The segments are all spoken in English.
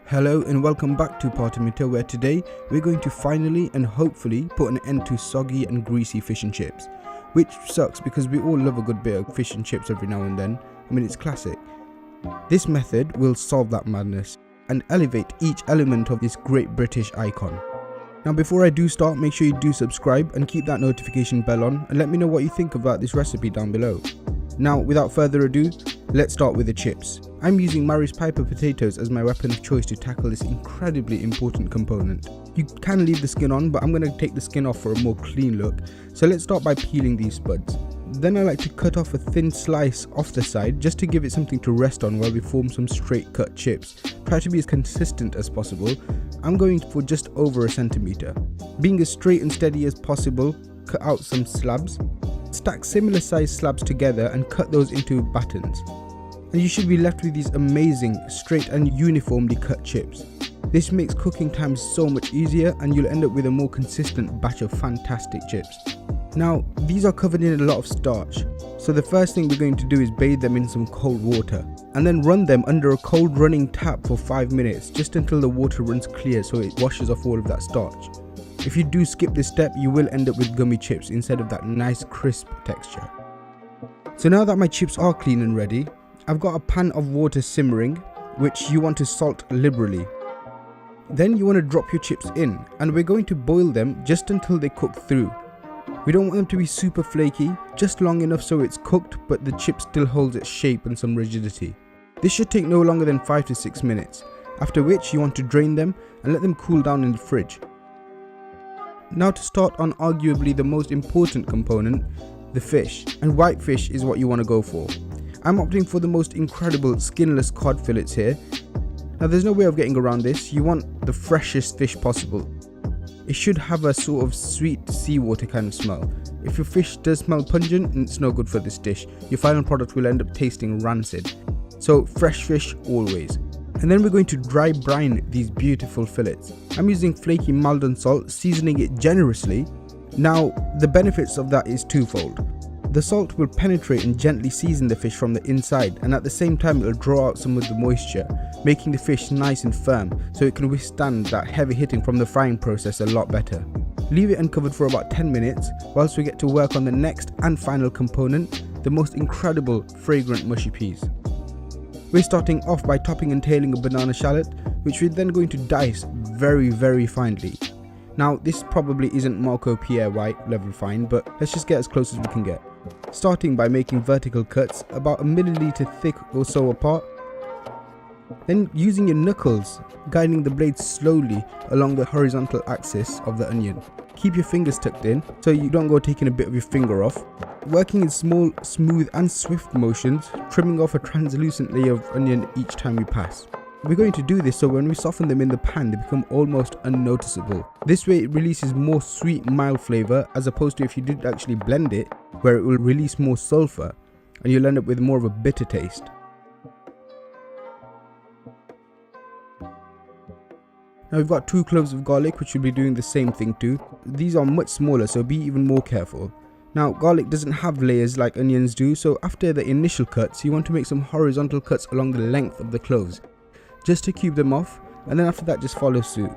Hello and welcome back to PARTUMITER, where today we're going to finally and hopefully put an end to soggy and greasy fish and chips. Which sucks because we all love a good bit of fish and chips every now and then. I mean, it's classic. This method will solve that madness and elevate each element of this great British icon. Now before I do start, make sure you do subscribe and keep that notification bell on, and let me know what you think about this recipe down below. Now without further ado, let's start with the chips. I'm using Mary's Piper potatoes as my weapon of choice to tackle this incredibly important component. You can leave the skin on, but I'm going to take the skin off for a more clean look. So let's start by peeling these spuds. Then I like to cut off a thin slice off the side just to give it something to rest on while we form some straight cut chips. Try to be as consistent as possible. I'm going for just over a centimeter. Being as straight and steady as possible, cut out some slabs. Stack similar sized slabs together and cut those into battens. And you should be left with these amazing, straight and uniformly cut chips. This makes cooking time so much easier and you'll end up with a more consistent batch of fantastic chips. Now, these are covered in a lot of starch, so the first thing we're going to do is bathe them in some cold water and then run them under a cold running tap for 5 minutes, just until the water runs clear so it washes off all of that starch. If you do skip this step, you will end up with gummy chips instead of that nice crisp texture. So now that my chips are clean and ready, I've got a pan of water simmering, which you want to salt liberally. Then you want to drop your chips in, and we're going to boil them just until they cook through. We don't want them to be super flaky, just long enough so it's cooked but the chip still holds its shape and some rigidity. This should take no longer than 5 to 6 minutes, after which you want to drain them and let them cool down in the fridge. Now to start on arguably the most important component, the fish, and white fish is what you want to go for. I'm opting for the most incredible skinless cod fillets here. Now there's no way of getting around this, you want the freshest fish possible. It should have a sort of sweet seawater kind of smell. If your fish does smell pungent, it's no good for this dish. Your final product will end up tasting rancid. So fresh fish always. And then we're going to dry brine these beautiful fillets. I'm using flaky Maldon salt, seasoning it generously. Now the benefits of that is twofold. The salt will penetrate and gently season the fish from the inside, and at the same time it will draw out some of the moisture, making the fish nice and firm so it can withstand that heavy hitting from the frying process a lot better. Leave it uncovered for about 10 minutes whilst we get to work on the next and final component, the most incredible fragrant mushy peas. We're starting off by topping and tailing a banana shallot, which we're then going to dice very finely. Now this probably isn't Marco Pierre White level fine, but let's just get as close as we can get. Starting by making vertical cuts about a milliliter thick or so apart. Then using your knuckles, guiding the blade slowly along the horizontal axis of the onion. Keep your fingers tucked in so you don't go taking a bit of your finger off. Working in small, smooth and swift motions, trimming off a translucent layer of onion each time you pass. We're going to do this so when we soften them in the pan they become almost unnoticeable. This way it releases more sweet mild flavour as opposed to if you did actually blend it, where it will release more sulphur and you'll end up with more of a bitter taste. Now we've got 2 cloves of garlic which will be doing the same thing too. These are much smaller, so be even more careful. Now garlic doesn't have layers like onions do, so after the initial cuts you want to make some horizontal cuts along the length of the cloves, just to cube them off, and then after that just follow suit.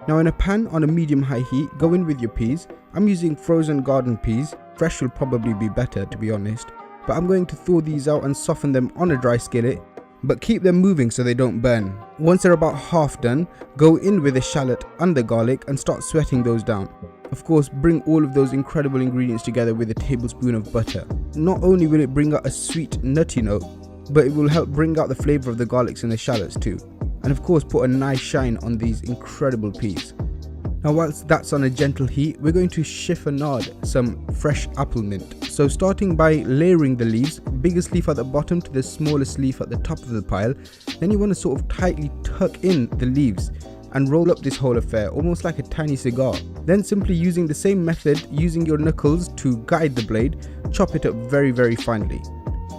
Now in a pan on a medium-high heat, go in with your peas. I'm using frozen garden peas, fresh will probably be better to be honest, but I'm going to thaw these out and soften them on a dry skillet, but keep them moving so they don't burn. Once they're about half done, go in with the shallot and the garlic and start sweating those down. Of course, bring all of those incredible ingredients together with a tablespoon of butter. Not only will it bring out a sweet nutty note, but it will help bring out the flavour of the garlics and the shallots too. And of course put a nice shine on these incredible peas. Now whilst that's on a gentle heat, we're going to chiffonade some fresh apple mint. So starting by layering the leaves, biggest leaf at the bottom to the smallest leaf at the top of the pile, then you want to sort of tightly tuck in the leaves and roll up this whole affair almost like a tiny cigar. Then simply using the same method, using your knuckles to guide the blade, chop it up very finely.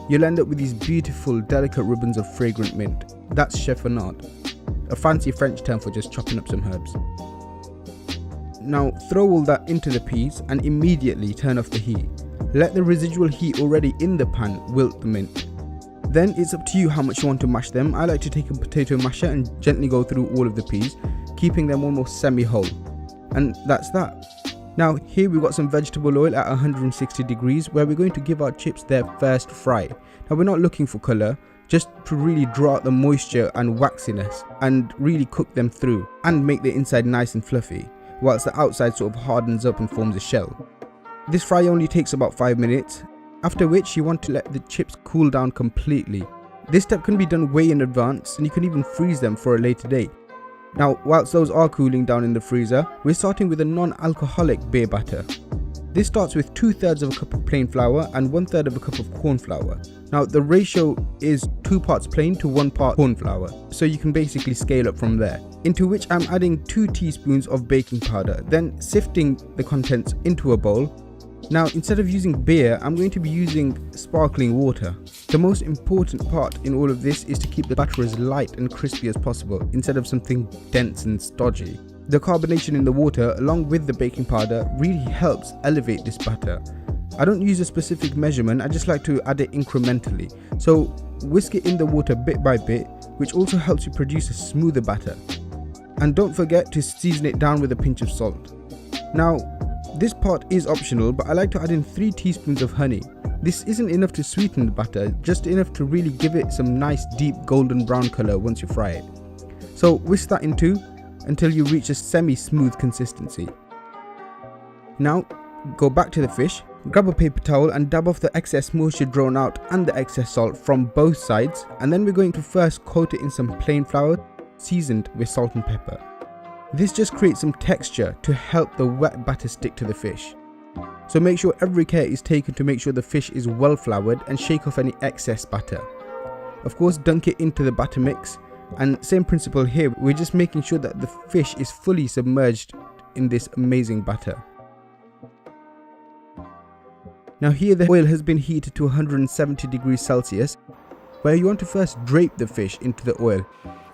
You'll end up with these beautiful delicate ribbons of fragrant mint. That's chiffonade, a fancy French term for just chopping up some herbs. Now throw all that into the peas and immediately turn off the heat. let the residual heat already in the pan wilt the mint. Then it's up to you how much you want to mash them. I like to take a potato masher and gently go through all of the peas, keeping them almost semi-whole. And that's that. Now here we've got some vegetable oil at 160 degrees where we're going to give our chips their first fry. Now we're not looking for colour, just to really draw out the moisture and waxiness and really cook them through and make the inside nice and fluffy, whilst the outside sort of hardens up and forms a shell. This fry only takes about 5 minutes, after which you want to let the chips cool down completely. This step can be done way in advance and you can even freeze them for a later date. Now whilst those are cooling down in the freezer, we're starting with a non-alcoholic beer batter. This starts with 2/3 of a cup of plain flour and 1/3 of a cup of corn flour. Now the ratio is 2 parts plain to 1 part corn flour, so you can basically scale up from there. Into which I'm adding 2 teaspoons of baking powder, then sifting the contents into a bowl. Now instead of using beer, I'm going to be using sparkling water. The most important part in all of this is to keep the batter as light and crispy as possible instead of something dense and stodgy. The carbonation in the water along with the baking powder really helps elevate this batter. I don't use a specific measurement, I just like to add it incrementally. So whisk it in the water bit by bit, which also helps you produce a smoother batter. And don't forget to season it down with a pinch of salt. Now this part is optional, but I like to add in 3 teaspoons of honey. This isn't enough to sweeten the batter, just enough to really give it some nice deep golden brown colour once you fry it. So whisk that into until you reach a semi-smooth consistency. Now go back to the fish, grab a paper towel and dab off the excess moisture drawn out and the excess salt from both sides, and then we're going to first coat it in some plain flour seasoned with salt and pepper. This just creates some texture to help the wet batter stick to the fish. So make sure every care is taken to make sure the fish is well floured and shake off any excess batter. Of course, dunk it into the batter mix, and same principle here, we're just making sure that the fish is fully submerged in this amazing batter. Now here the oil has been heated to 170 degrees Celsius, where you want to first drape the fish into the oil,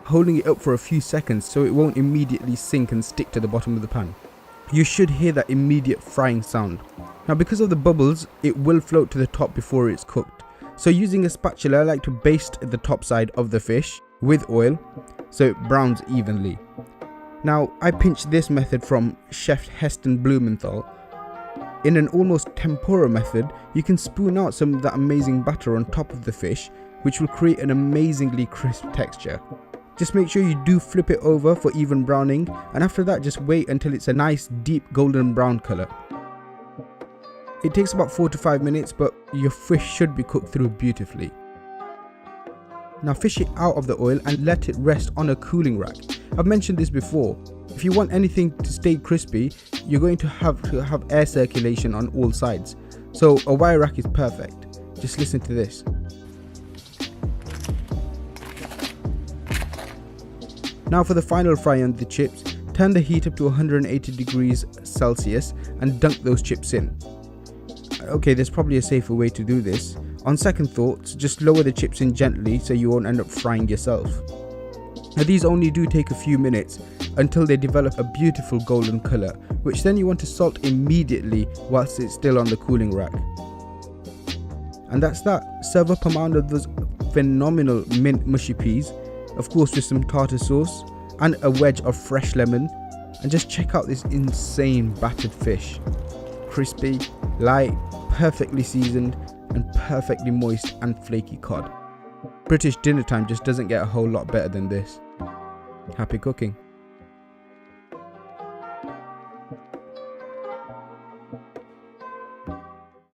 holding it up for a few seconds so it won't immediately sink and stick to the bottom of the pan. You should hear that immediate frying sound. Now because of the bubbles, it will float to the top before it's cooked. So using a spatula, I like to baste the top side of the fish with oil so it browns evenly. Now I pinched this method from Chef Heston Blumenthal. In an almost tempura method, you can spoon out some of that amazing batter on top of the fish, which will create an amazingly crisp texture. Just make sure you do flip it over for even browning, and after that just wait until it's a nice deep golden brown colour. It takes about 4 to 5 minutes, but your fish should be cooked through beautifully. Now fish it out of the oil and let it rest on a cooling rack. I've mentioned this before. If you want anything to stay crispy, you're going to have air circulation on all sides. So a wire rack is perfect. Just listen to this. Now for the final fry on the chips, turn the heat up to 180 degrees Celsius and dunk those chips in. Okay, there's probably a safer way to do this. On second thoughts, just lower the chips in gently so you won't end up frying yourself. Now these only do take a few minutes until they develop a beautiful golden colour, which then you want to salt immediately whilst it's still on the cooling rack. And that's that. Serve up a mound of those phenomenal mint mushy peas, of course with some tartar sauce and a wedge of fresh lemon, and just check out this insane battered fish. Crispy, light, perfectly seasoned and perfectly moist and flaky cod. British dinner time just doesn't get a whole lot better than this. Happy cooking.